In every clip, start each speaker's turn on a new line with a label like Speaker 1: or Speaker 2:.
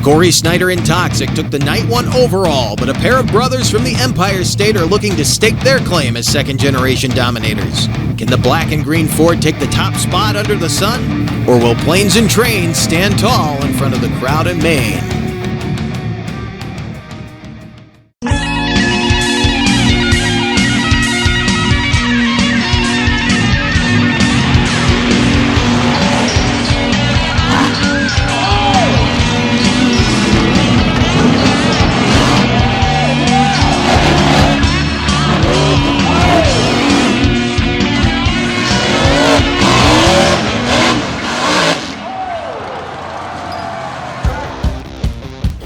Speaker 1: Corey Snyder and Toxic took the night one overall, but a pair of brothers from the Empire State are looking to stake their claim as second-generation dominators. Can the black and green Ford take the top spot under the sun? Or will Planes and Trains stand tall in front of the crowd in Maine?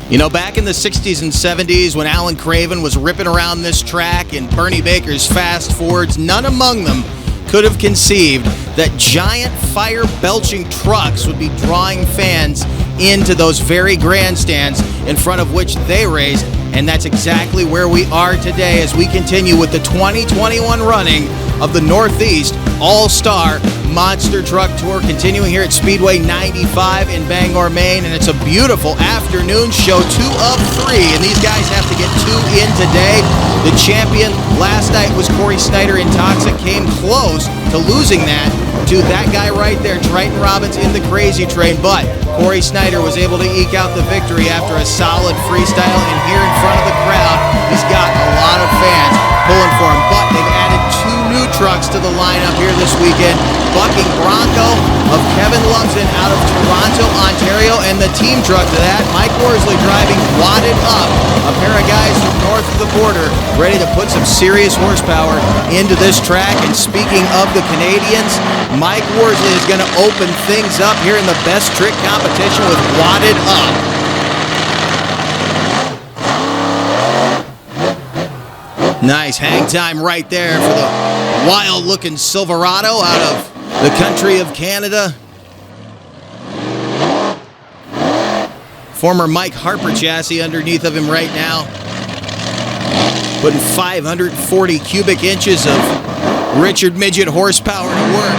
Speaker 1: You know, back in the 60s and 70s when Alan Craven was ripping around this track and Bernie Baker's Fast Fords, none among them could have conceived that giant fire-belching trucks would be drawing fans into those very grandstands in front of which they raced. And that's exactly where we are today as we continue with the 2021 running of the Northeast All-Star Monster Truck Tour, continuing here at Speedway 95 in Bangor, Maine. And it's a beautiful afternoon show, 2 of 3, and these guys have to get 2 in today. The champion last night was Corey Snyder in Toxic, came close to losing that to that guy right there, Triton Robbins in the Crazy Train, but Corey Snyder was able to eke out the victory after a solid freestyle, and here in front of the crowd, he's got a lot of fans pulling for him, but they've added 2 new trucks to the lineup here this weekend. Bucking Bronco of Kevin Loveson out of Toronto, Ontario, and the team truck to that, Mike Worsley driving Wadded Up, a pair of guys from north of the border ready to put some serious horsepower into this track. And speaking of the Canadians, Mike Worsley is going to open things up here in the best trick competition with Wadded Up. Nice hang time right there for the wild-looking Silverado out of the country of Canada. Former Mike Harper chassis underneath of him right now. Putting 540 cubic inches of Richard Midget horsepower to work.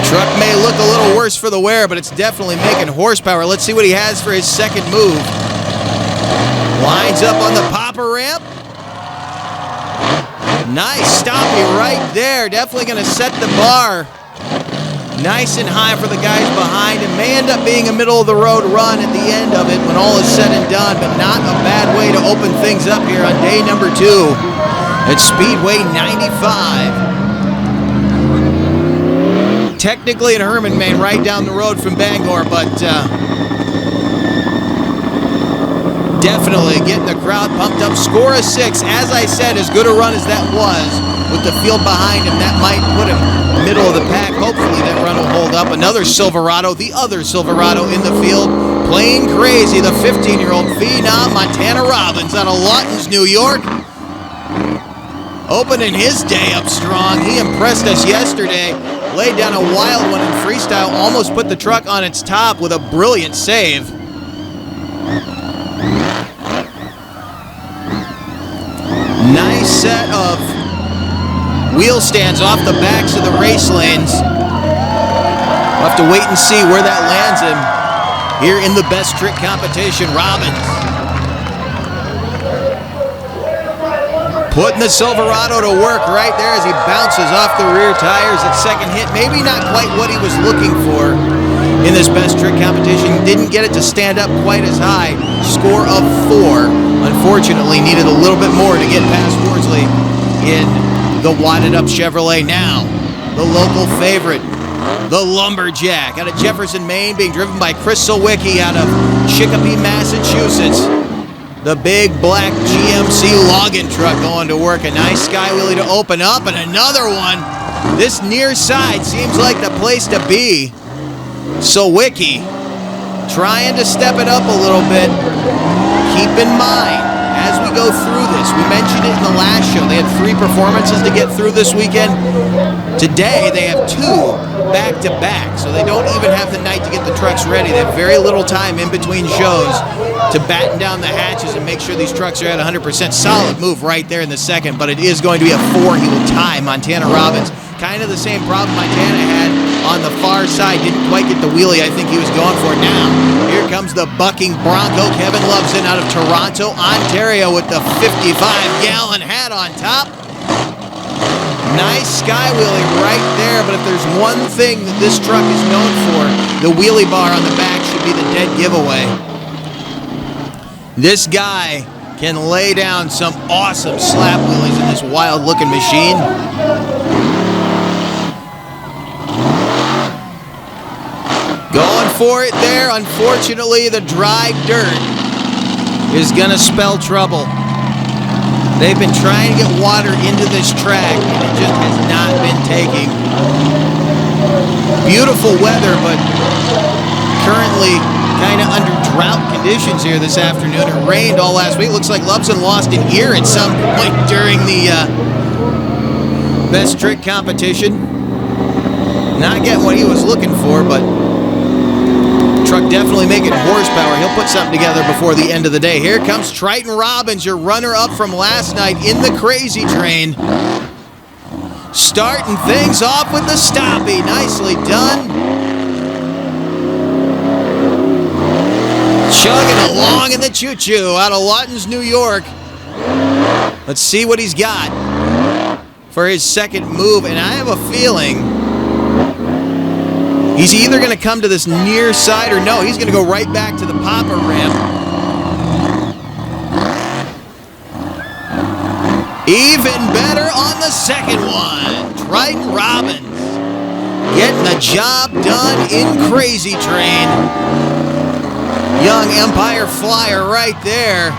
Speaker 1: Truck may look a little worse for the wear, but it's definitely making horsepower. Let's see what he has for his second move. Lines up on the popper ramp. Nice stoppie right there. Definitely going to set the bar nice and high for the guys behind. It may end up being a middle-of-the-road run at the end of it when all is said and done, but not a bad way to open things up here on day number 2 at Speedway 95. Technically in Herman, Maine, right down the road from Bangor, but definitely getting the crowd pumped up. Score of 6. As I said, as good a run as that was, with the field behind him, that might put him middle of the pack. Hopefully that run will hold up. Another Silverado, the other Silverado in the field. Plain Crazy, the 15-year-old phenom, Montana Robbins out of Lawtons, New York. Opening his day up strong. He impressed us yesterday. Laid down a wild one in freestyle. Almost put the truck on its top with a brilliant save. Nice set of wheel stands off the backs of the race lanes. We'll have to wait and see where that lands him here in the best trick competition. Robbins putting the Silverado to work right there as he bounces off the rear tires at second hit. Maybe not quite what he was looking for in this best trick competition. Didn't get it to stand up quite as high. Score of 4. Unfortunately, needed a little bit more to get past Worsley in the Wadded Up Chevrolet. Now, the local favorite, the Lumberjack out of Jefferson, Maine, being driven by Chris Sawicki out of Chicopee, Massachusetts. The big black GMC logging truck going to work. A nice sky wheelie to open up, and another one. This near side seems like the place to be. Sawicki trying to step it up a little bit. Keep in mind, as we go through this, we mentioned it in the last show, they had 3 performances to get through this weekend. Today, they have 2 back-to-back, so they don't even have the night to get the trucks ready. They have very little time in between shows to batten down the hatches and make sure these trucks are at 100%. Solid move right there in the second, but it is going to be a 4. He will tie Montana Robbins. Kind of the same problem Montana had on the far side. Didn't quite get the wheelie I think he was going for. Now, here comes the bucking Bronco. Kevin Loveson out of Toronto, Ontario with the 55-gallon hat on top. Nice sky wheelie right there, but if there's one thing that this truck is known for, the wheelie bar on the back should be the dead giveaway. This guy can lay down some awesome slap wheelies in this wild-looking machine. Going for it there. Unfortunately, the dry dirt is going to spell trouble. They've been trying to get water into this track, and it just has not been taking. Beautiful weather, but currently kind of under drought conditions here this afternoon. It rained all last week. Looks like Loveson lost an ear at some point during the best trick competition. Not getting what he was looking for, but truck definitely making horsepower. He'll put something together before the end of the day. Here comes Triton Robbins, your runner-up from last night in the Crazy Train. Starting things off with the stoppie. Nicely done. Chugging along in the choo-choo out of Lawtons, New York. Let's see what he's got for his second move, and I have a feeling he's either going to come to this near side or no, he's going to go right back to the popper ramp. Even better on the second one. Triton Robbins getting the job done in Crazy Train. Young Empire Flyer right there.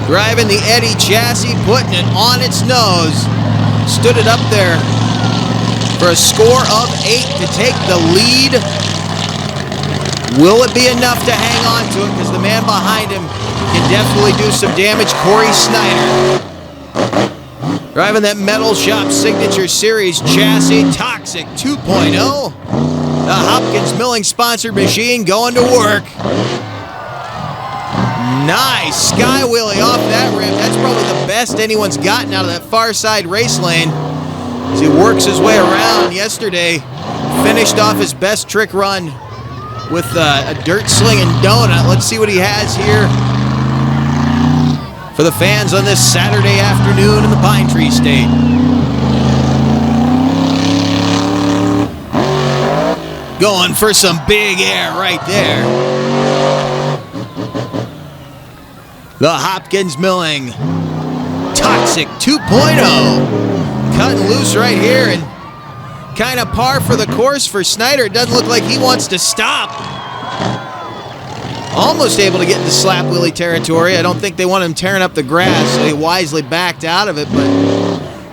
Speaker 1: Driving the Eddie chassis, putting it on its nose. Stood it up there for a score of 8 to take the lead. Will it be enough to hang on to it? Because the man behind him can definitely do some damage. Corey Snyder driving that Metal Shop Signature Series chassis, Toxic 2.0. The Hopkins Milling sponsored machine going to work. Nice sky wheelie off that ramp. That's probably the best anyone's gotten out of that far side race lane. As he works his way around. Yesterday, finished off his best trick run with a dirt slinging donut. Let's see what he has here for the fans on this Saturday afternoon in the Pine Tree State. Going for some big air right there. The Hopkins Milling Toxic 2.0. Cutting loose right here and kind of par for the course for Snyder. It doesn't look like he wants to stop. Almost able to get into slap wheelie territory. I don't think they want him tearing up the grass, so he wisely backed out of it, but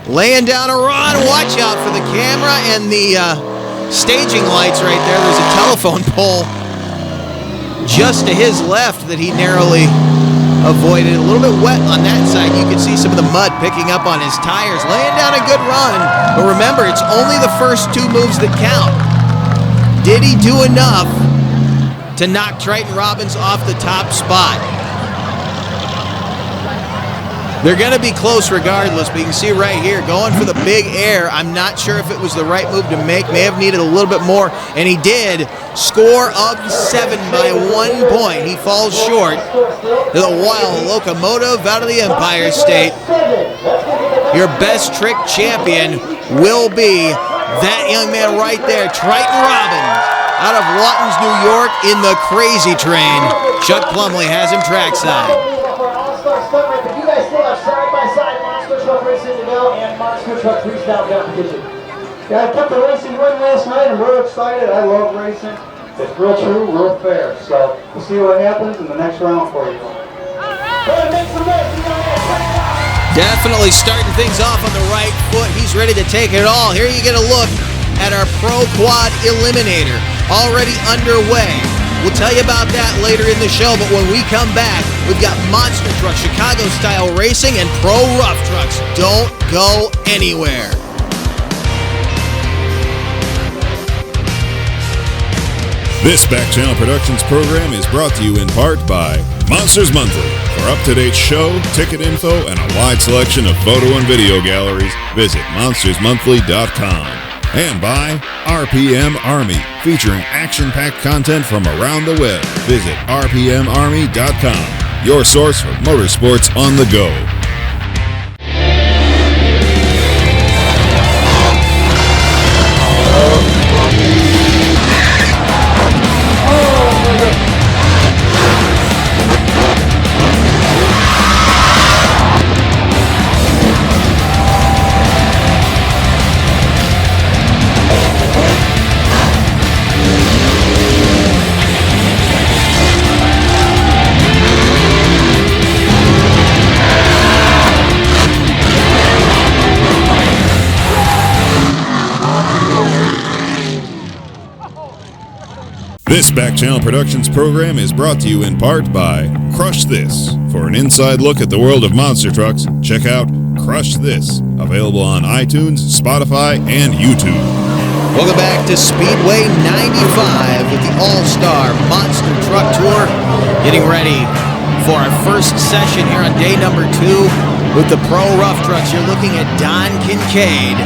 Speaker 1: laying down a run. Watch out for the camera and the staging lights right there. There's a telephone pole just to his left that he narrowly avoided. A little bit wet on that side. You can see some of the mud picking up on his tires. Laying down a good run. But remember, it's only the first two moves that count. Did he do enough to knock Triton Robbins off the top spot? They're going to be close regardless, but you can see right here, going for the big air. I'm not sure if it was the right move to make. May have needed a little bit more, and he did. Score of 7 by 1 point. He falls short to the Wild Locomotive out of the Empire State. Your best trick champion will be that young man right there, Triton Robbins, out of Lawtons, New York, in the Crazy Train. Chuck Plumley has him trackside.
Speaker 2: And Monster Truck Freestyle competition. Yeah, I kept the racing win last night. I'm real excited. I love racing. It's real true, real fair. So we'll see what happens in the next round for you.
Speaker 1: Definitely starting things off on the right foot. He's ready to take it all. Here you get a look at our Pro Quad Eliminator, already underway. We'll tell you about that later in the show, but when we come back, we've got Monster Truck, Chicago-style racing, and Pro Rough Trucks. Don't go anywhere.
Speaker 3: This Back Channel Productions program is brought to you in part by Monsters Monthly. For up-to-date show, ticket info, and a wide selection of photo and video galleries, visit monstersmonthly.com. And by RPM Army, featuring action-packed content from around the web. Visit rpmarmy.com, your source for motorsports on the go. This Back Channel Productions program is brought to you in part by Crush This. For an inside look at the world of monster trucks, check out Crush This, available on iTunes, Spotify, and YouTube.
Speaker 1: Welcome back to Speedway 95 with the All-Star Monster Truck Tour. Getting ready for our first session here on day number 2 with the Pro Rough Trucks. You're looking at Don Kincaid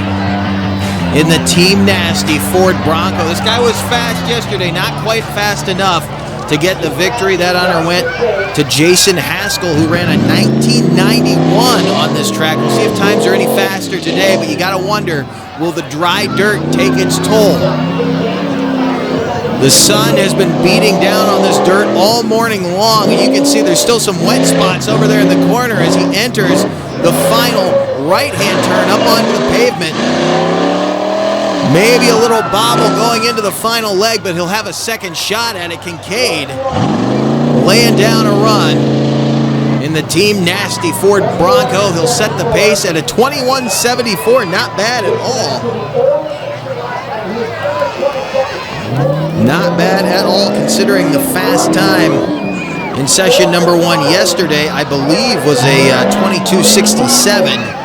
Speaker 1: in the Team Nasty Ford Bronco. This guy was fast yesterday, not quite fast enough to get the victory. That honor went to Jason Haskell, who ran a 1991 on this track. We'll see if times are any faster today, but you got to wonder, will the dry dirt take its toll? The sun has been beating down on this dirt all morning long, and you can see there's still some wet spots over there in the corner as he enters the final right-hand turn up onto the pavement. Maybe a little bobble going into the final leg, but he'll have a second shot at it. Kincaid laying down a run in the Team Nasty Ford Bronco. He'll set the pace at a 21.74. Not bad at all. Not bad at all considering the fast time in session number 1 yesterday, I believe, was a 22.67.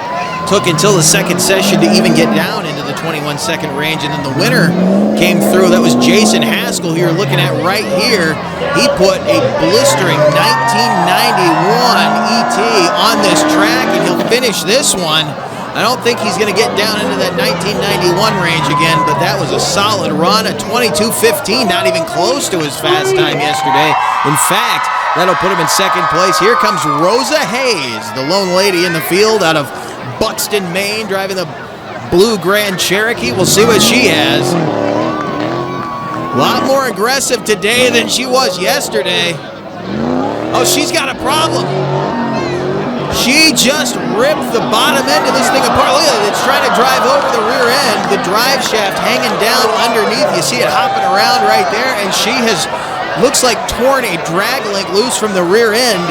Speaker 1: Took until the second session to even get down into the 21-second range, and then the winner came through. That was Jason Haskell, who you're looking at right here. He put a blistering 1991 ET on this track, and he'll finish this one. I don't think he's going to get down into that 1991 range again, but that was a solid run, a 22.15, not even close to his fast time yesterday. In fact, that'll put him in second place. Here comes Rosa Hayes, the lone lady in the field out of Buxton, Maine, driving the blue Grand Cherokee. We'll see what she has. A lot more aggressive today than she was yesterday. Oh, she's got a problem. She just ripped the bottom end of this thing apart. Look at it, it's trying to drive over the rear end. The drive shaft hanging down underneath. You see it hopping around right there, and she has, looks like, torn a drag link loose from the rear end.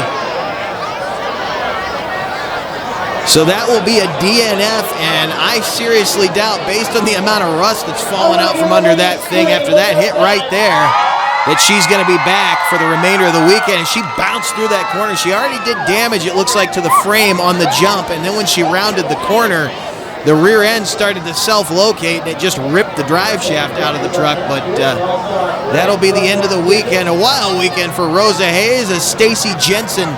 Speaker 1: So that will be a DNF, and I seriously doubt, based on the amount of rust that's fallen out from under that thing after that hit right there, that she's going to be back for the remainder of the weekend. And she bounced through that corner. She already did damage, it looks like, to the frame on the jump, and then when she rounded the corner, the rear end started to self-locate, and it just ripped the drive shaft out of the truck. But that'll be the end of the weekend. A wild weekend for Rosa Hayes as Stacy Jensen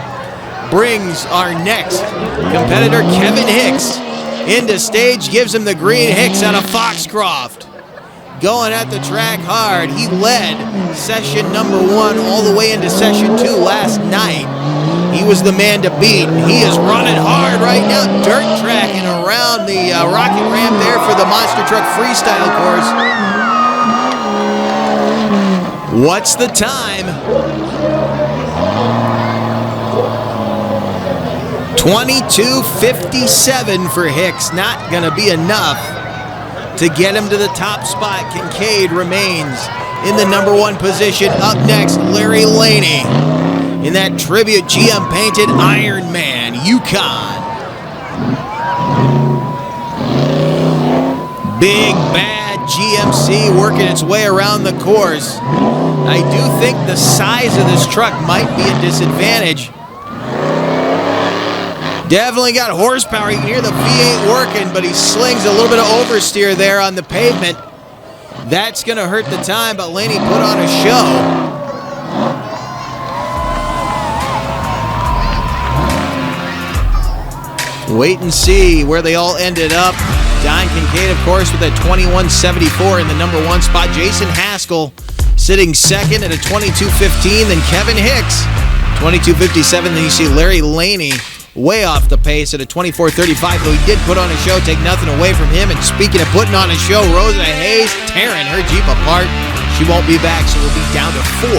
Speaker 1: brings our next competitor, Kevin Hicks, into stage, gives him the green. Hicks out of Foxcroft, going at the track hard. He led session number 1 all the way into session 2 last night. He was the man to beat. He is running hard right now, dirt tracking around the rocket ramp there for the Monster Truck Freestyle course. What's the time? 22.57 for Hicks. Not going to be enough to get him to the top spot. Kincaid remains in the number 1 position. Up next, Larry Laney in that tribute GM painted Iron Man Yukon. Big bad GMC working its way around the course. I do think the size of this truck might be a disadvantage. Definitely got horsepower. You can hear the V8 working, but he slings a little bit of oversteer there on the pavement. That's going to hurt the time, but Laney put on a show. Wait and see where they all ended up. Don Kincaid, of course, with a 21.74 in the number one spot. Jason Haskell sitting second at a 22.15. Then Kevin Hicks, 22.57. Then you see Larry Laney way off the pace at a 24.35, though he did put on a show, take nothing away from him. And speaking of putting on a show, Rosa Hayes tearing her Jeep apart. She won't be back, so we'll be down to 4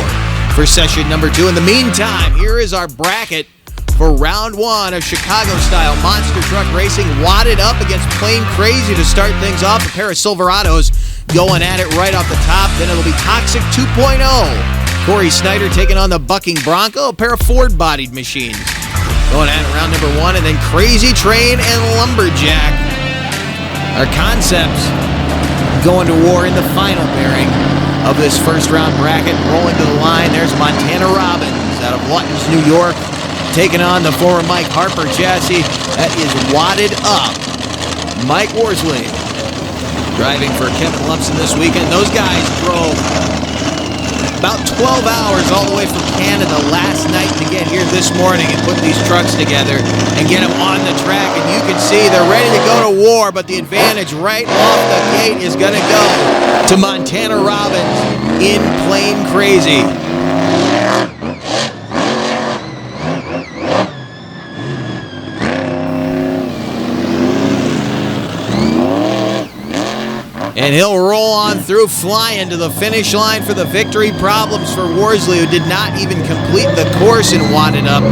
Speaker 1: for session number 2. In the meantime, here is our bracket for round 1 of Chicago-style monster truck racing, wadded up against Plain Crazy to start things off. A pair of Silverados going at it right off the top. Then it'll be Toxic 2.0. Corey Snyder taking on the Bucking Bronco, a pair of Ford-bodied machines. Going at it round number 1, and then Crazy Train and Lumberjack. Our concepts going to war in the final pairing of this first round bracket. Rolling to the line, there's Montana Robbins out of Luttons, New York, taking on the former Mike Harper chassis. That is wadded up Mike Worsley. Driving for Kevin Lumpson this weekend. Those guys drove about 12 hours all the way from Canada last night to get here this morning and put these trucks together and get them on the track. And you can see they're ready to go to war, but the advantage right off the gate is going to go to Montana Robbins in Plain Crazy. And he'll roll on through, flying to the finish line for the victory. Problems for Worsley, who did not even complete the course and wadded up.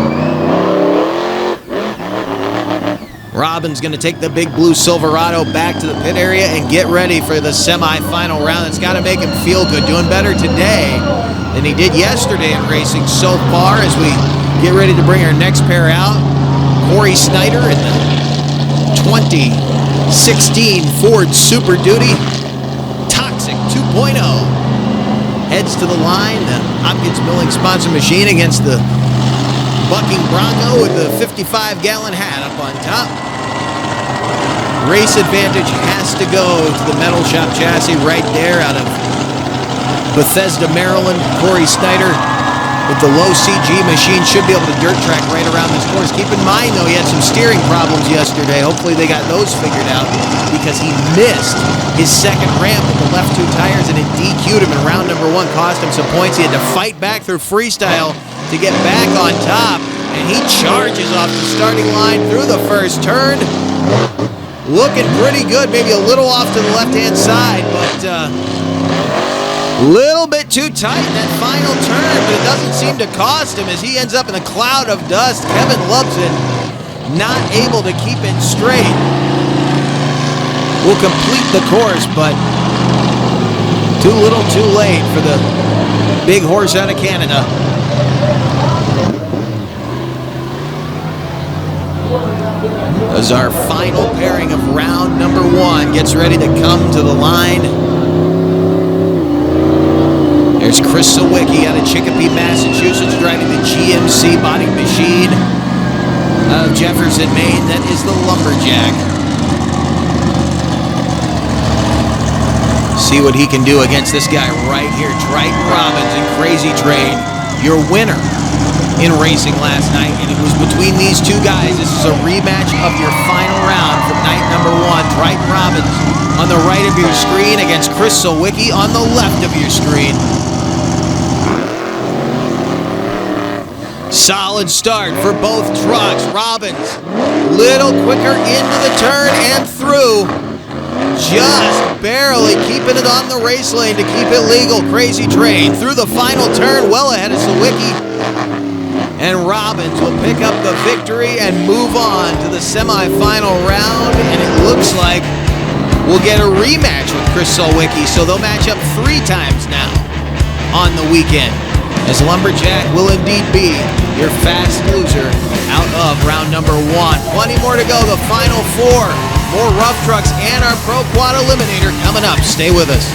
Speaker 1: Robbins going to take the big blue Silverado back to the pit area and get ready for the semifinal round. It's got to make him feel good. Doing better today than he did yesterday in racing so far as we get ready to bring our next pair out. Corey Snyder in the 2016 Ford Super Duty Toxic 2.0 heads to the line. The Hopkins Milling sponsor machine against the Bucking Bronco with the 55-gallon hat up on top. Race advantage has to go to the Metal Shop chassis right there out of Bethesda, Maryland. Corey Snyder with the low CG machine should be able to dirt track right around this course. Keep in mind, though, he had some steering problems yesterday. Hopefully they got those figured out because he missed his second ramp with the left 2 tires and it DQ'd him in round number 1, cost him some points. He had to fight back through freestyle to get back on top, and he charges off the starting line through the first turn. Looking pretty good, maybe a little off to the left-hand side, but little bit too tight in that final turn, but it doesn't seem to cost him as he ends up in a cloud of dust. Kevin Lubson not able to keep it straight. Will complete the course, but too little too late for the big horse out of Canada. As our final pairing of round number 1 gets ready to come to the line. There's Chris Sawicki out of Chicopee, Massachusetts, driving the GMC body machine out of Jefferson, Maine. That is the Lumberjack. See what he can do against this guy right here, Triton Robbins and Crazy Train. Your winner in racing last night, and it was between these two guys. This is a rematch of your final round from night number 1. Triton Robbins on the right of your screen against Chris Sawicki on the left of your screen. Solid start for both trucks. Robbins, little quicker into the turn and through. Just barely keeping it on the race lane to keep it legal. Crazy Train through the final turn, well ahead of Sawicki. And Robbins will pick up the victory and move on to the semifinal round. And it looks like we'll get a rematch with Chris Sawicki, so they'll match up 3 times now on the weekend, as Lumberjack will indeed be your fast loser out of round number 1. Plenty more to go, the final 4. More rough trucks and our Pro Quad Eliminator coming up. Stay with us.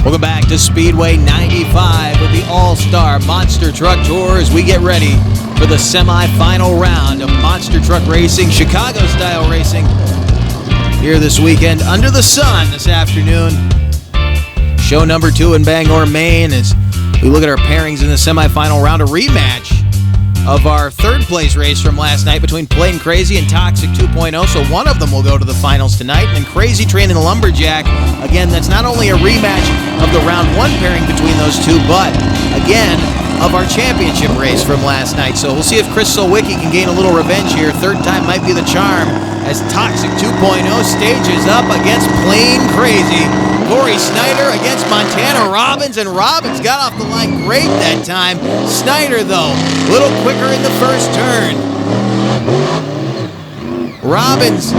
Speaker 1: Welcome back to to Speedway 95 with the All-Star Monster Truck Tour as we get ready for the semi-final round of Monster Truck Racing, Chicago-style racing, here this weekend under the sun this afternoon. Show number 2 in Bangor, Maine, as we look at our pairings in the semi-final round, a rematch of our third-place race from last night between Plain Crazy and Toxic 2.0, so one of them will go to the finals tonight. And then Crazy Train and Lumberjack, again, that's not only a rematch of the round 1 pairing between those two, but, again, of our championship race from last night. So we'll see if Chris Solwicki can gain a little revenge here. Third time might be the charm as Toxic 2.0 stages up against Plain Crazy. Corey Snyder against Montana Robbins, and Robbins got off the line great that time. Snyder, though, a little quicker in the first turn. Robbins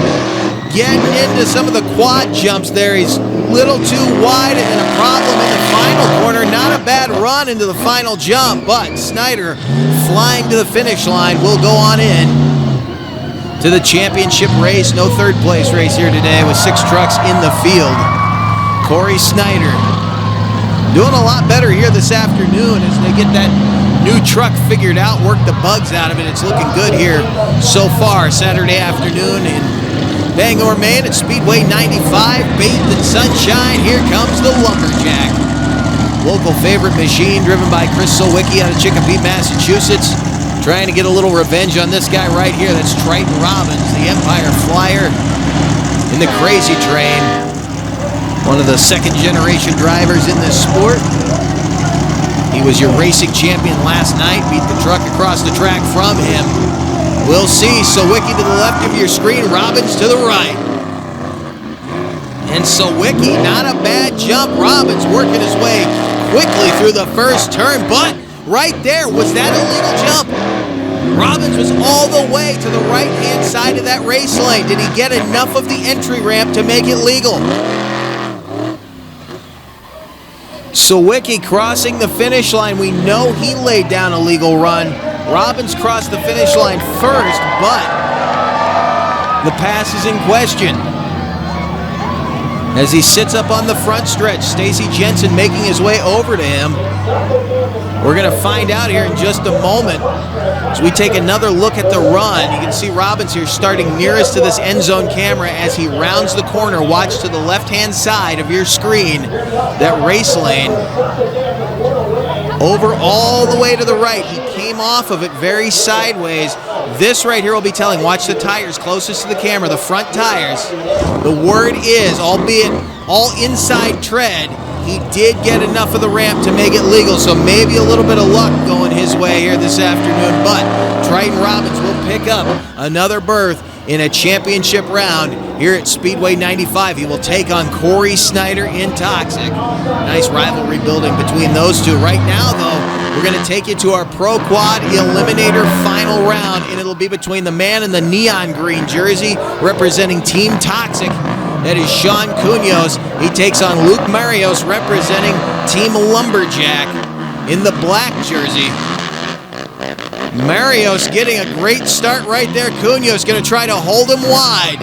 Speaker 1: getting into some of the quad jumps there. He's a little too wide and then a problem in the final corner. Not a bad run into the final jump, but Snyder flying to the finish line will go on in to the championship race. No third place race here today with 6 trucks in the field. Corey Snyder doing a lot better here this afternoon as they get that new truck figured out, work the bugs out of it. It's looking good here so far Saturday afternoon in Bangor, Maine at Speedway 95, bathed in sunshine. Here comes the Lumberjack. Local favorite machine driven by Chris Solwicki out of Chicopee, Massachusetts. Trying to get a little revenge on this guy right here. That's Triton Robbins, the Empire Flyer in the Crazy Train. One of the second-generation drivers in this sport. He was your racing champion last night. Beat the truck across the track from him. We'll see. Solwicki to the left of your screen. Robbins to the right. And Solwicki, not a bad jump. Robbins working his way quickly through the first turn. But right there, was that a legal jump? Robbins was all the way to the right-hand side of that race lane. Did he get enough of the entry ramp to make it legal? Solwicki crossing the finish line. We know he laid down a legal run. Robbins crossed the finish line first, but the pass is in question. As he sits up on the front stretch, Stacy Jensen making his way over to him. We're going to find out here in just a moment as we take another look at the run. You can see Robbins here starting nearest to this end zone camera as he rounds the corner. Watch to the left-hand side of your screen, that race lane. Over all the way to the right. He came off of it very sideways. This right here will be telling. Watch the tires closest to the camera, the front tires. The word is, albeit all inside tread, he did get enough of the ramp to make it legal, so maybe a little bit of luck going his way here this afternoon. But Triton Robbins will pick up another berth in a championship round here at Speedway 95. He will take on Corey Snyder in Toxic. Nice rivalry building between those two. Right now, though, we're going to take you to our Pro Quad Eliminator final round, and it'll be between the man in the neon green jersey representing Team Toxic. That is Sean Cunhos. He takes on Luke Marios representing Team Lumberjack in the black jersey. Marios getting a great start right there. Cunhos going to try to hold him wide.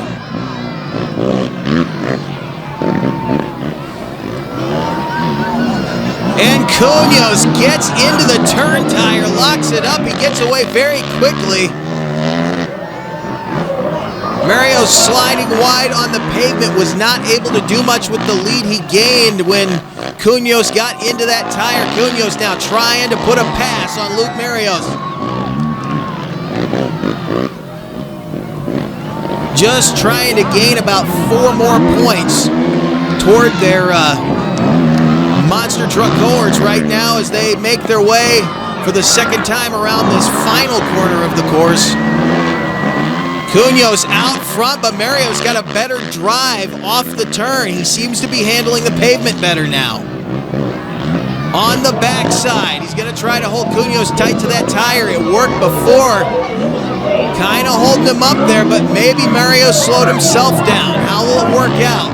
Speaker 1: And Cunhos gets into the turn tire, locks it up. He gets away very quickly. Marios sliding wide on the pavement, was not able to do much with the lead he gained when Cunhos got into that tire. Cunhos now trying to put a pass on Luke Marios. Just trying to gain about 4 more points toward their monster truck cohorts right now as they make their way for the second time around this final corner of the course. Cunhos out front, but Mario's got a better drive off the turn. He seems to be handling the pavement better now. On the backside, he's going to try to hold Cunhos tight to that tire. It worked before, kind of holding him up there, but maybe Mario slowed himself down. How will it work out?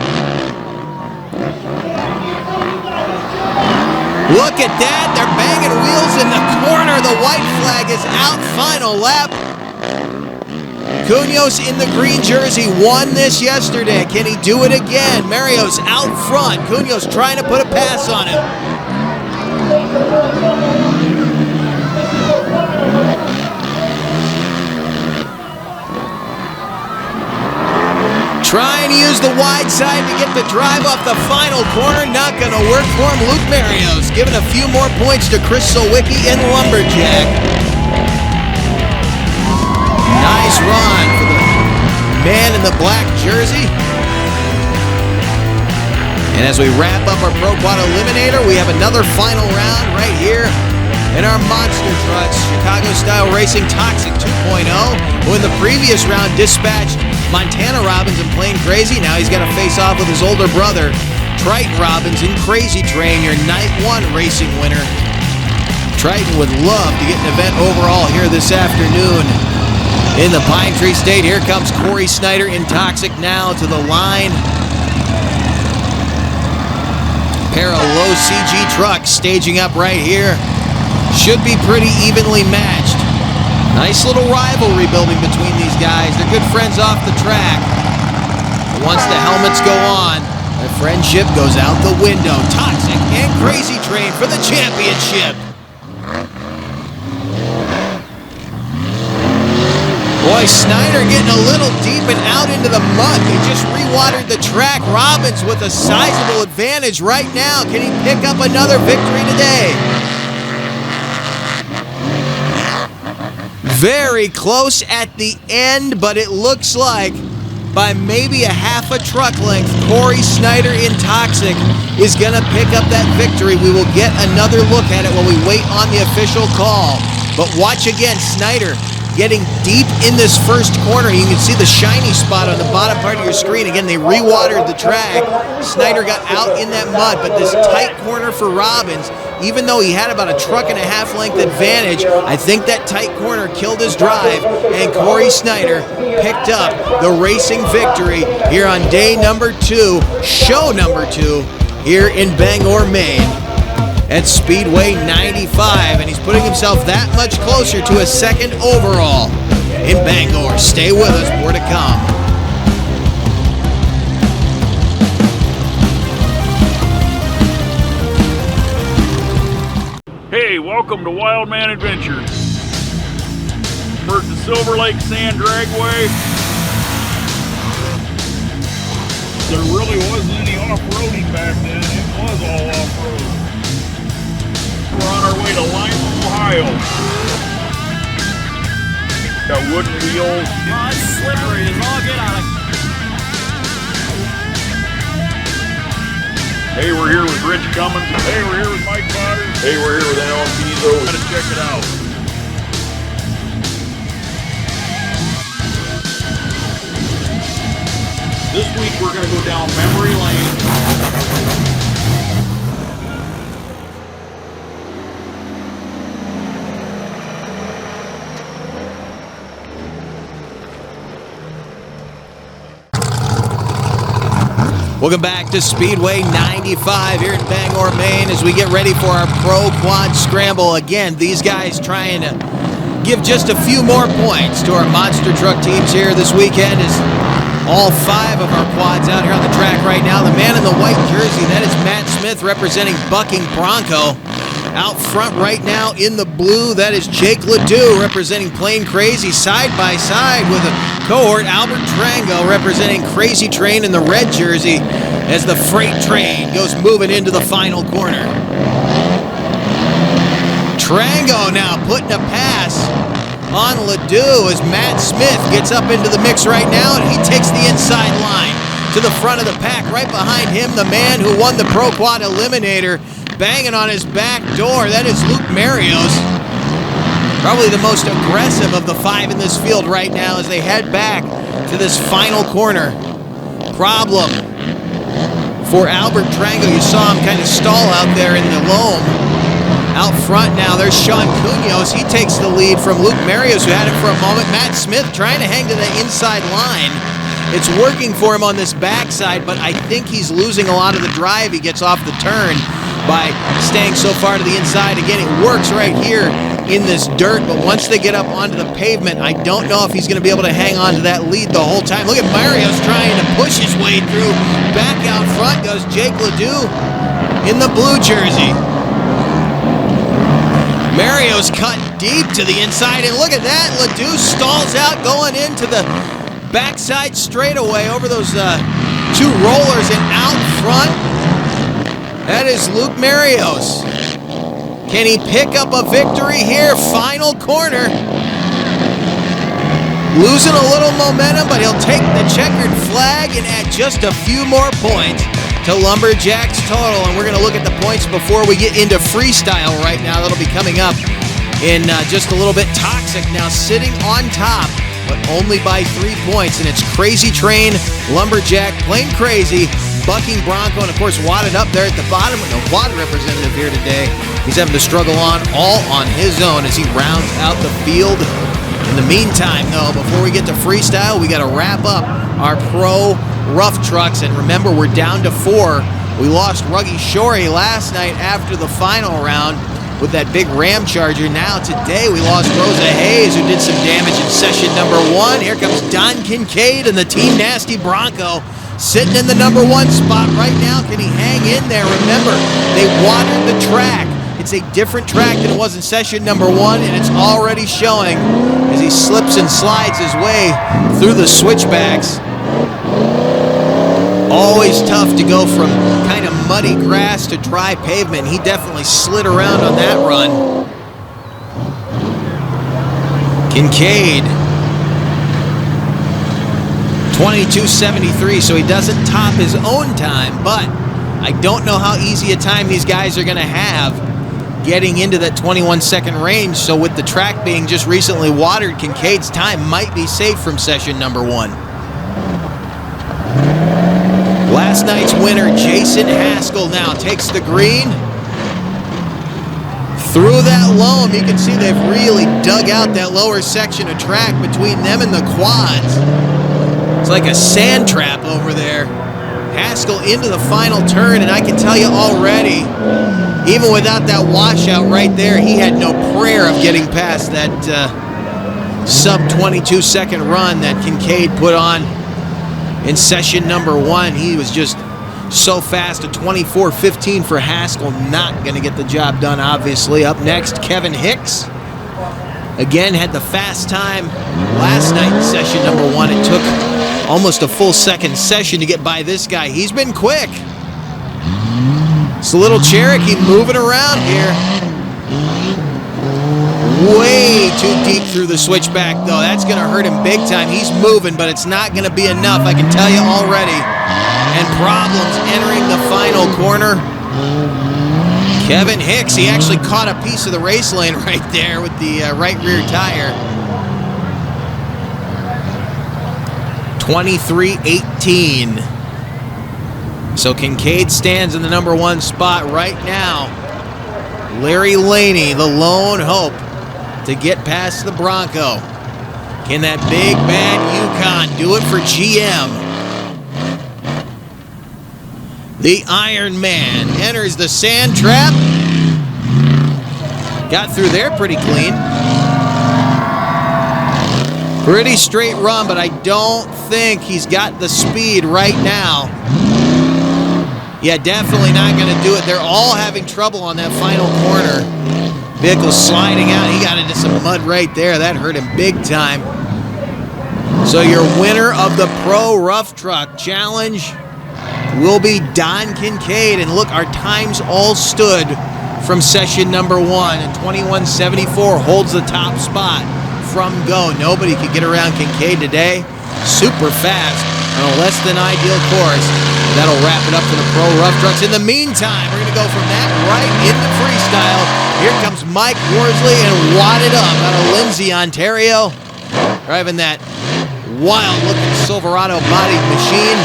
Speaker 1: Look at that, they're banging wheels in the corner. The white flag is out, final lap. Cunhos in the green jersey won this yesterday. Can he do it again? Mario's out front. Cunhos trying to put a pass on him. Trying to use the wide side to get the drive off the final corner. Not going to work for him. Luke Marios giving a few more points to Chris Sawicki in Lumberjack. Nice run for the man in the black jersey. And as we wrap up our Pro Quad Eliminator, we have another final round right here in our Monster Trucks Chicago Style Racing Toxic 2.0. Who in the previous round dispatched Montana Robbins and Plain Crazy. Now he's got to face off with his older brother, Triton Robbins in Crazy Train, your Night 1 racing winner. Triton would love to get an event overall here this afternoon in the Pine Tree State. Here comes Corey Snyder in Toxic now to the line. Pair of low CG trucks staging up right here. Should be pretty evenly matched. Nice little rivalry building between these guys. They're good friends off the track. But once the helmets go on, their friendship goes out the window. Toxic and Crazy Train for the championship. Boy, Snyder getting a little deep and out into the mud. They just rewatered the track. Robbins with a sizable advantage right now. Can he pick up another victory today? Very close at the end, but it looks like by maybe a half a truck length, Corey Snyder in Toxic is going to pick up that victory. We will get another look at it when we wait on the official call. But watch again, Snyder getting deep in this first corner. You can see the shiny spot on the bottom part of your screen. Again, they rewatered the track. Snyder got out in that mud, but this tight corner for Robbins, even though he had about a truck and a half length advantage, I think that tight corner killed his drive, and Corey Snyder picked up the racing victory here on day number 2, show number 2, here in Bangor, Maine, at Speedway 95, and he's putting himself that much closer to a second overall in Bangor. Stay with us, more to come.
Speaker 4: Hey, welcome to Wild Man Adventure. We're at the Silver Lake Sand Dragway. There really wasn't any off-roading back then. It was all off-road. We're on our way to Lima, Ohio. Got wooden wheels.
Speaker 5: Oh, it's slippery as all get out of.
Speaker 4: Hey, we're here with Rich Cummins. Hey, we're here with Mike Potter. Hey, we're here with Alan Pizzo. Gotta check it out. This week we're gonna go down memory lane.
Speaker 1: Welcome back to Speedway 95 here in Bangor, Maine, as we get ready for our Pro Quad Scramble. Again, these guys trying to give just a few more points to our monster truck teams here this weekend, as all 5 of our quads out here on the track right now. The man in the white jersey, that is Matt Smith representing Bucking Bronco. Out front right now in the blue, that is Jake Ledoux representing Plain Crazy, side by side with a cohort, Albert Trango representing Crazy Train in the red jersey, as the freight train goes moving into the final corner. Trango now putting a pass on Ledoux as Matt Smith gets up into the mix right now, and he takes the inside line to the front of the pack. Right behind him, the man who won the Pro Quad Eliminator, banging on his back door. That is Luke Marios. Probably the most aggressive of the 5 in this field right now as they head back to this final corner. Problem for Albert Trango. You saw him kind of stall out there in the loam. Out front now, there's Sean Cunhos. He takes the lead from Luke Marios, who had it for a moment. Matt Smith trying to hang to the inside line. It's working for him on this backside, but I think he's losing a lot of the drive he gets off the turn by staying so far to the inside. Again, it works right here in this dirt, but once they get up onto the pavement, I don't know if he's going to be able to hang on to that lead the whole time. Look at Marios trying to push his way through. Back out front goes Jake Ledoux in the blue jersey. Mario's cut deep to the inside, and look at that. Ledoux stalls out going into the backside straightaway over those two rollers and out front. That is Luke Marios. Can he pick up a victory here? Final corner. Losing a little momentum, but he'll take the checkered flag and add just a few more points to Lumberjacks total. And we're going to look at the points before we get into freestyle right now. That'll be coming up in just a little bit. Toxic now sitting on top, but only by 3 points. And it's Crazy Train, Lumberjack, Plain Crazy, bucking Bronco, and of course wadded up there at the bottom with no quad representative here today. He's having to struggle all on his own as he rounds out the field. In the meantime, though, before we get to freestyle, we got to wrap up our pro rough trucks. And remember, we're down to 4. We lost Ruggy Shorey last night after the final round with that big ram charger. Now today we lost Rosa Hayes, who did some damage in session number 1. Here comes Don Kincaid and the Team Nasty Bronco sitting in the number 1 spot right now. Can he hang in there? Remember, they watered the track. It's a different track than it was in session number 1, and it's already showing as he slips and slides his way through the switchbacks. Always tough to go from kind of muddy grass to dry pavement. He definitely slid around on that run. Kincaid, 22:73, so he doesn't top his own time, but I don't know how easy a time these guys are going to have getting into that 21-second range. So with the track being just recently watered, Kincaid's time might be safe from session number 1. Last night's winner, Jason Haskell, now takes the green. Through that loam, you can see they've really dug out that lower section of track between them and the quads. It's like a sand trap over there. Haskell into the final turn, and I can tell you already, even without that washout right there, he had no prayer of getting past that sub-22-second run that Kincaid put on in session number 1. He was just so fast. A 24:15 for Haskell, not going to get the job done, obviously. Up next, Kevin Hicks. Again, had the fast time last night in session number 1. It took almost a full second session to get by this guy. He's been quick. It's a little Cherokee moving around here. Way too deep through the switchback, though. That's going to hurt him big time. He's moving, but it's not going to be enough, I can tell you already. And problems entering the final corner. Kevin Hicks, he actually caught a piece of the race lane right there with the right rear tire. 23:18. So Kincaid stands in the number 1 spot right now. Larry Laney, the lone hope to get past the Bronco. Can that big bad Yukon do it for GM? The Iron Man enters the sand trap. Got through there pretty clean. Pretty straight run, but I don't think he's got the speed right now. Yeah, definitely not going to do it. They're all having trouble on that final corner. Vehicle sliding out. He got into some mud right there. That hurt him big time. So your winner of the Pro Rough Truck Challenge will be Don Kincaid. And look, our times all stood from session number 1. And 21:74 holds the top spot from go. Nobody could get around Kincaid today. Super fast on a less than ideal course. That'll wrap it up for the Pro Rough Trucks. In the meantime, we're going to go from that right into freestyle. Here comes Mike Worsley and wadded up out of Lindsay, Ontario. Driving that wild-looking Silverado-bodied machine.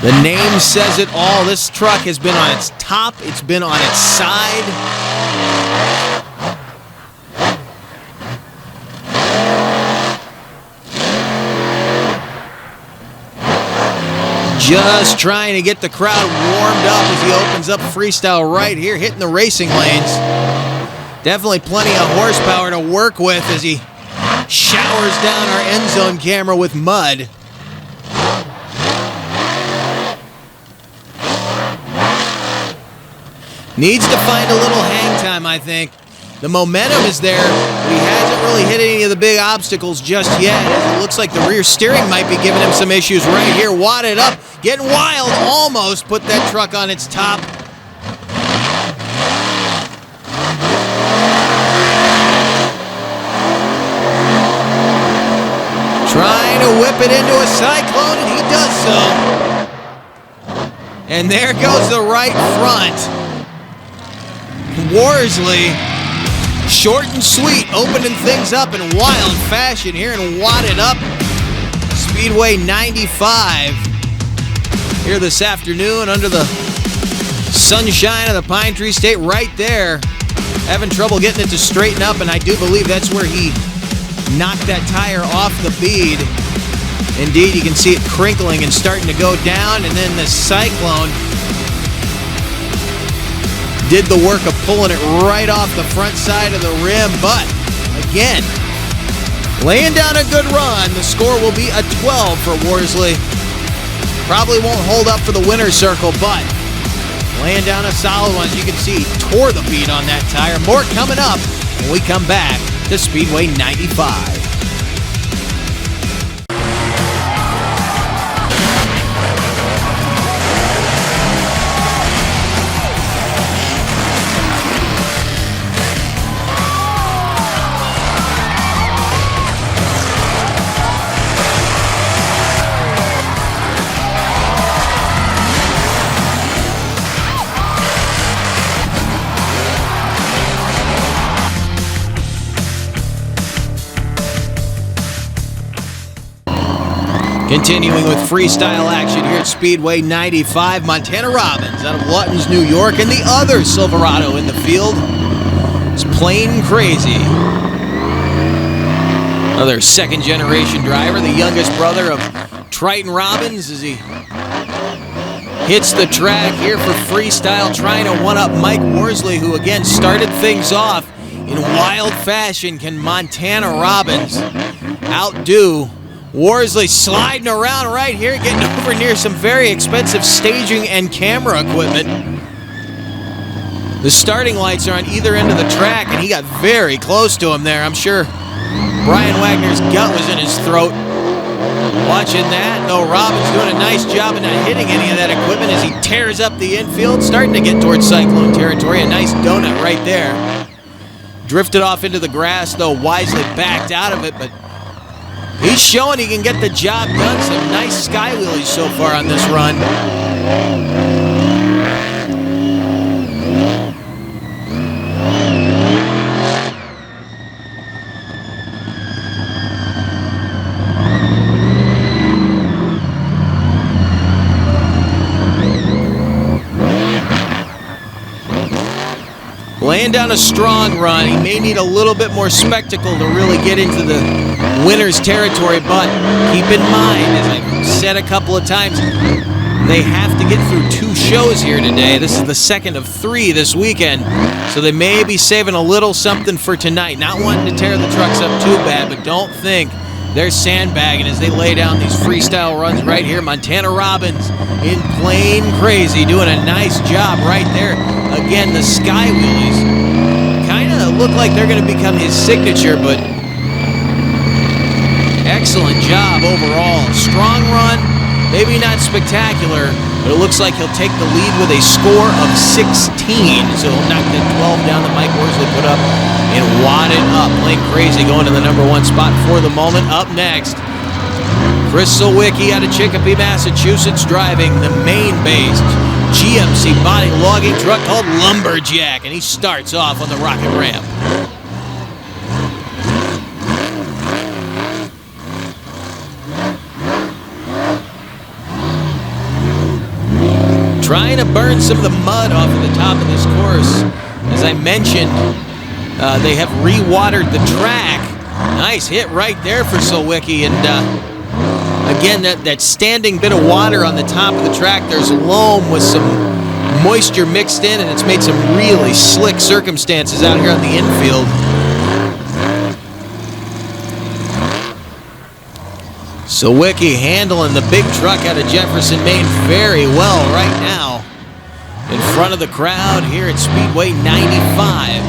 Speaker 1: The name says it all. This truck has been on its top. It's been on its side. Just trying to get the crowd warmed up as he opens up freestyle right here, hitting the racing lanes. Definitely plenty of horsepower to work with as he showers down our end zone camera with mud. Needs to find a little hang time, I think. The momentum is there, but he hasn't really hit any of the big obstacles just yet. It looks like the rear steering might be giving him some issues right here. Wadded up, getting wild, almost put that truck on its top. Trying to whip it into a cyclone, and he does so. And there goes the right front. Worsley, short and sweet, opening things up in wild fashion here and wadded up. Speedway 95 here this afternoon under the sunshine of the Pine Tree State right there. Having trouble getting it to straighten up, and I do believe that's where he knocked that tire off the bead. Indeed, you can see it crinkling and starting to go down, and then the cyclone did the work of pulling it right off the front side of the rim, but again, laying down a good run. The score will be a 12 for Worsley. Probably won't hold up for the winner's circle, but laying down a solid one. As you can see, tore the bead on that tire. More coming up when we come back to Speedway 95. Continuing with freestyle action here at Speedway 95, Montana Robbins out of Luttons, New York, and the other Silverado in the field is Plain Crazy. Another second-generation driver, the youngest brother of Triton Robbins, as he hits the track here for freestyle, trying to one-up Mike Worsley, who again started things off in wild fashion. Can Montana Robbins outdo Worsley? Sliding around right here, getting over near some very expensive staging and camera equipment. The starting lights are on either end of the track, and he got very close to him there. I'm sure Brian Wagner's gut was in his throat watching that, though Robbins doing a nice job of not hitting any of that equipment as he tears up the infield, starting to get towards Cyclone territory. A nice donut right there. Drifted off into the grass, though wisely backed out of it, but he's showing he can get the job done. Some nice sky wheelies so far on this run. Laying down a strong run. He may need a little bit more spectacle to really get into the winner's territory, but keep in mind, as I've said a couple of times, they have to get through 2 shows here today. This is the second of 3 this weekend, so they may be saving a little something for tonight. Not wanting to tear the trucks up too bad, but don't think they're sandbagging as they lay down these freestyle runs right here. Montana Robbins in Plain Crazy doing a nice job right there. Again, the sky wheelies kind of look like they're going to become his signature, but excellent job overall. Strong run, maybe not spectacular, but it looks like he'll take the lead with a score of 16. So he'll knock that 12 down that Mike Worsley put up and wad it up. Plain Crazy going to the number 1 spot for the moment. Up next, Chris Sawicki out of Chicopee, Massachusetts, driving the Maine-based GMC body logging truck called Lumberjack, and he starts off on the rocket ramp. Trying to burn some of the mud off of the top of this course. As I mentioned, they have re-watered the track. Nice hit right there for Sawicki, and again, that standing bit of water on the top of the track, there's loam with some moisture mixed in, and it's made some really slick circumstances out here on the infield. Sawicki handling the big truck out of Jefferson, Maine very well right now. In front of the crowd here at Speedway 95.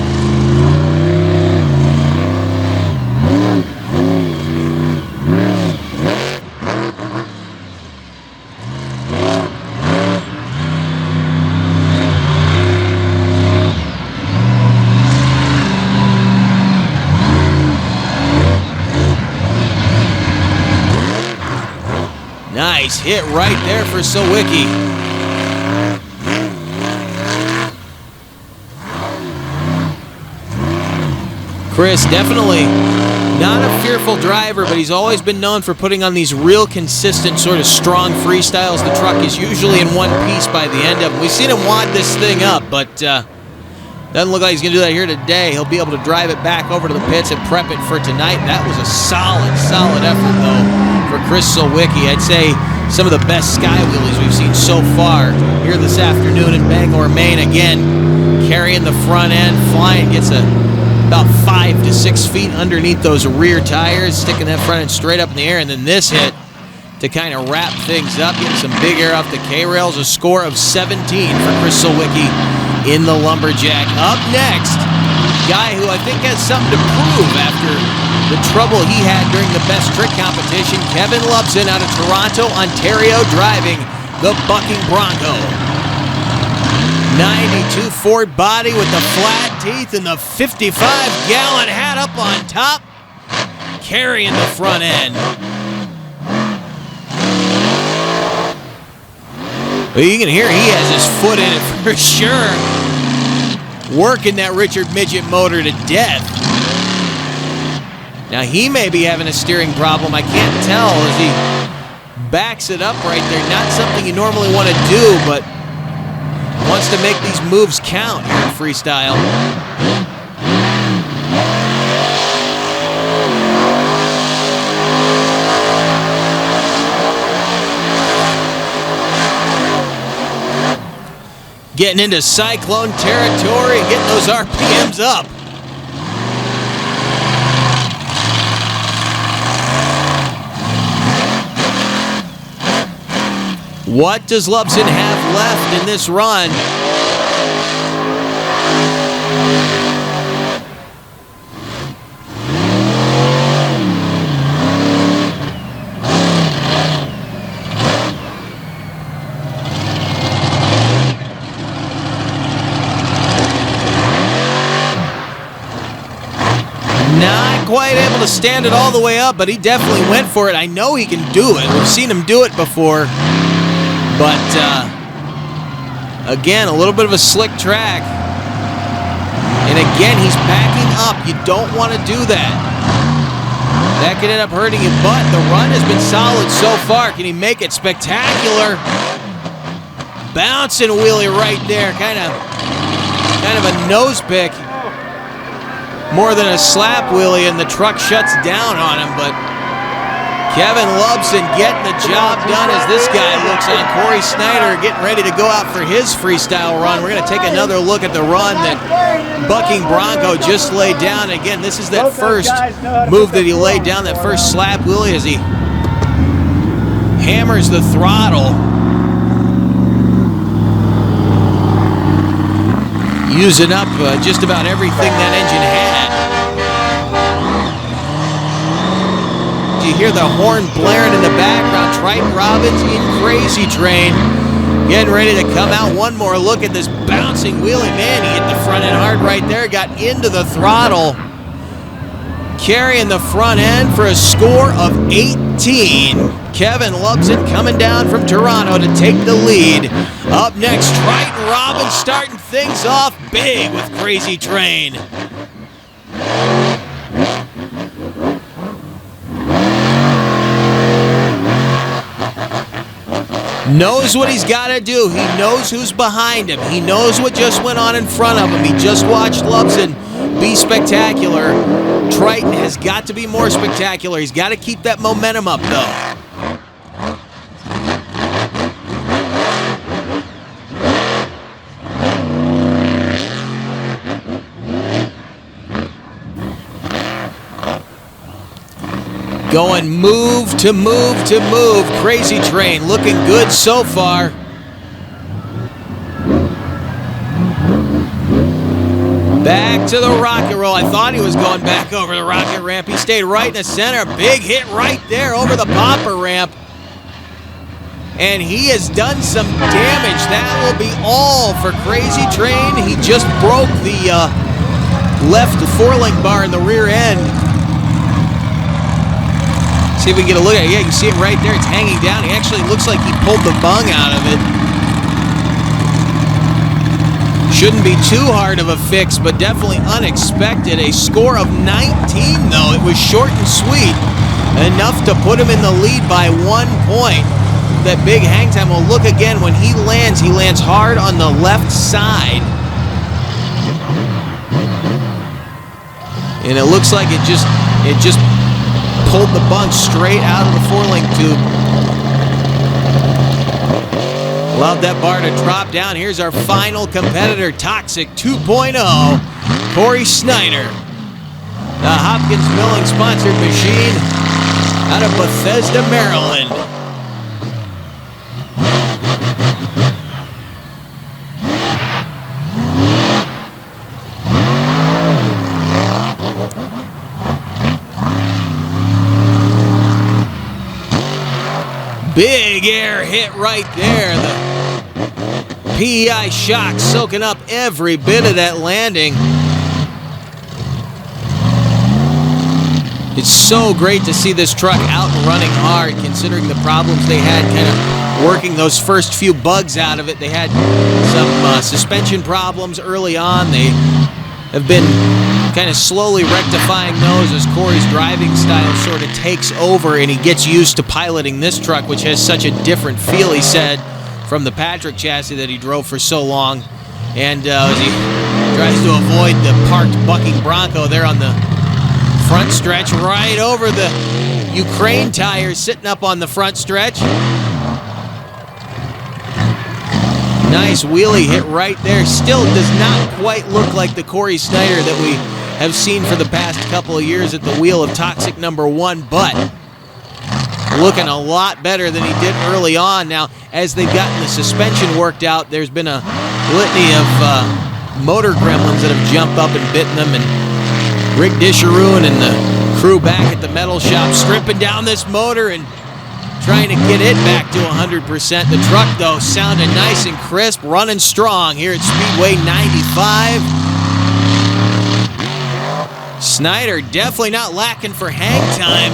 Speaker 1: Nice hit right there for Sawicki. Chris, definitely not a fearful driver, but he's always been known for putting on these real consistent, sort of strong freestyles. The truck is usually in one piece by the end of them. We've seen him wad this thing up, but doesn't look like he's going to do that here today. He'll be able to drive it back over to the pits and prep it for tonight. That was a solid effort, though, for Chris Sawicki. I'd say some of the best sky wheelies we've seen so far here this afternoon in Bangor, Maine. Again, carrying the front end, flying, gets about 5 to 6 feet underneath those rear tires, sticking that front end straight up in the air, and then this hit to kind of wrap things up, getting some big air off the K-rails. A score of 17 for Chris Sawicki in the Lumberjack. Up next, guy who I think has something to prove after the trouble he had during the best trick competition, Kevin Lubson out of Toronto, Ontario, driving the Bucking Bronco. 92 Ford body with the flat teeth and the 55-gallon hat up on top, carrying the front end. But you can hear he has his foot in it for sure. Working that Richard Midget motor to death. Now he may be having a steering problem. I can't tell as he backs it up right there. Not something you normally want to do, but wants to make these moves count here in freestyle. Getting into cyclone territory and getting those RPMs up. What does Lubson have left in this run? Not quite able to stand it all the way up, but he definitely went for it. I know he can do it. We've seen him do it before. But, again, a little bit of a slick track. And again, he's backing up. You don't want to do that. That could end up hurting him, but the run has been solid so far. Can he make it spectacular? Bouncing wheelie right there. Kind of a nose pick. More than a slap wheelie, and the truck shuts down on him, but Kevin Lubson getting the job done as this guy looks on. Corey Snyder getting ready to go out for his freestyle run. We're going to take another look at the run that Bucking Bronco just laid down. Again, this is that first move that he laid down, that first slap wheelie as he hammers the throttle. Using up just about everything that engine had. You hear the horn blaring in the background. Triton Robbins in Crazy Train getting ready to come out. One more look at this bouncing wheelie. Man, he hit the front end hard right there. Got into the throttle. Carrying the front end for a score of 18. Kevin Lubson coming down from Toronto to take the lead. Up next, Triton Robbins starting things off big with Crazy Train. Knows what he's got to do. He knows who's behind him. He knows what just went on in front of him. He just watched Lubson be spectacular. Triton has got to be more spectacular. He's got to keep that momentum up, though. Going move to move to move. Crazy Train looking good so far. Back to the rocket roll. I thought he was going back over the rocket ramp. He stayed right in the center. Big hit right there over the popper ramp. And he has done some damage. That will be all for Crazy Train. He just broke the left four-link bar in the rear end. See if we can get a look at it. Yeah, you can see it right there. It's hanging down. He actually looks like he pulled the bung out of it. Shouldn't be too hard of a fix, but definitely unexpected. A score of 19, though. It was short and sweet. Enough to put him in the lead by 1 point. That big hang time. We'll look again. When he lands hard on the left side. And it looks like it just pulled the bunk straight out of the four-link tube. Allowed that bar to drop down. Here's our final competitor, Toxic 2.0, Corey Snyder. The Hopkins Milling sponsored machine out of Bethesda, Maryland. Big air hit right there. The PEI shock soaking up every bit of that landing. It's so great to see this truck out and running hard, considering the problems they had kind of working those first few bugs out of it. They had some suspension problems early on. They have been kind of slowly rectifying those as Corey's driving style sort of takes over and he gets used to piloting this truck, which has such a different feel, he said, from the Patrick chassis that he drove for so long. And as he tries to avoid the parked bucking Bronco there on the front stretch, right over the Ukraine tires sitting up on the front stretch. Nice wheelie hit right there. Still does not quite look like the Corey Snyder that we have seen for the past couple of years at the wheel of Toxic #1, but looking a lot better than he did early on. Now, as they've gotten the suspension worked out, there's been a litany of motor gremlins that have jumped up and bitten them, and Rick Disharoon and the crew back at the metal shop stripping down this motor and trying to get it back to 100%. The truck, though, sounded nice and crisp, running strong here at Speedway 95. Snyder definitely not lacking for hang time.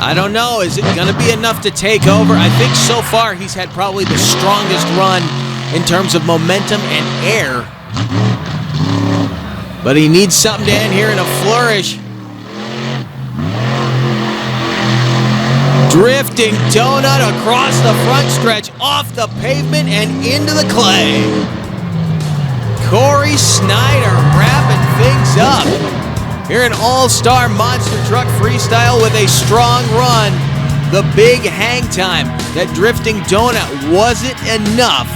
Speaker 1: I don't know, is it going to be enough to take over? I think so far he's had probably the strongest run in terms of momentum and air. But he needs something to end here in a flourish. Drifting donut across the front stretch, off the pavement and into the clay. Corey Snyder wrapping things up here in All-Star Monster Truck Freestyle with a strong run. The big hang time, that drifting donut, wasn't enough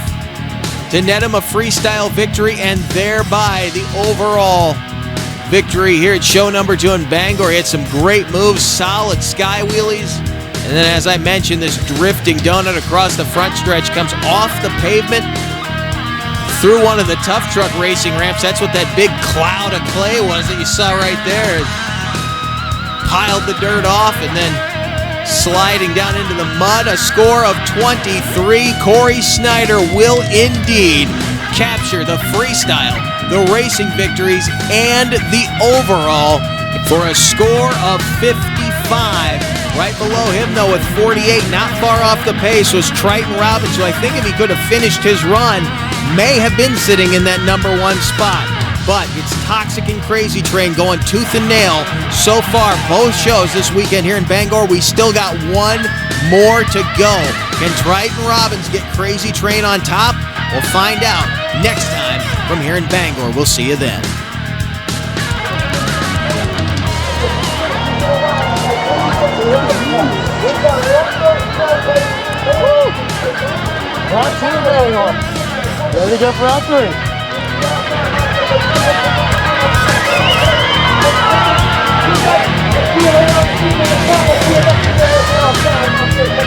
Speaker 1: to net him a freestyle victory and thereby the overall victory here at show #2 in Bangor. He had some great moves, solid sky wheelies. And then, as I mentioned, this drifting donut across the front stretch comes off the pavement through one of the tough truck racing ramps. That's what that big cloud of clay was that you saw right there. It piled the dirt off and then sliding down into the mud. A score of 23. Corey Snyder will indeed capture the freestyle, the racing victories, and the overall for a score of 55. Right below him, though, with 48, not far off the pace, was Triton Robbins, who I think if he could have finished his run, may have been sitting in that #1 spot. But it's Toxic and Crazy Train going tooth and nail so far. Both shows this weekend here in Bangor. We still got one more to go. Can Triton Robbins get Crazy Train on top? We'll find out next time from here in Bangor. We'll see you then.
Speaker 6: Round 2 Bangor. Ready to go for round 3. See you later. See you next time. See you next time.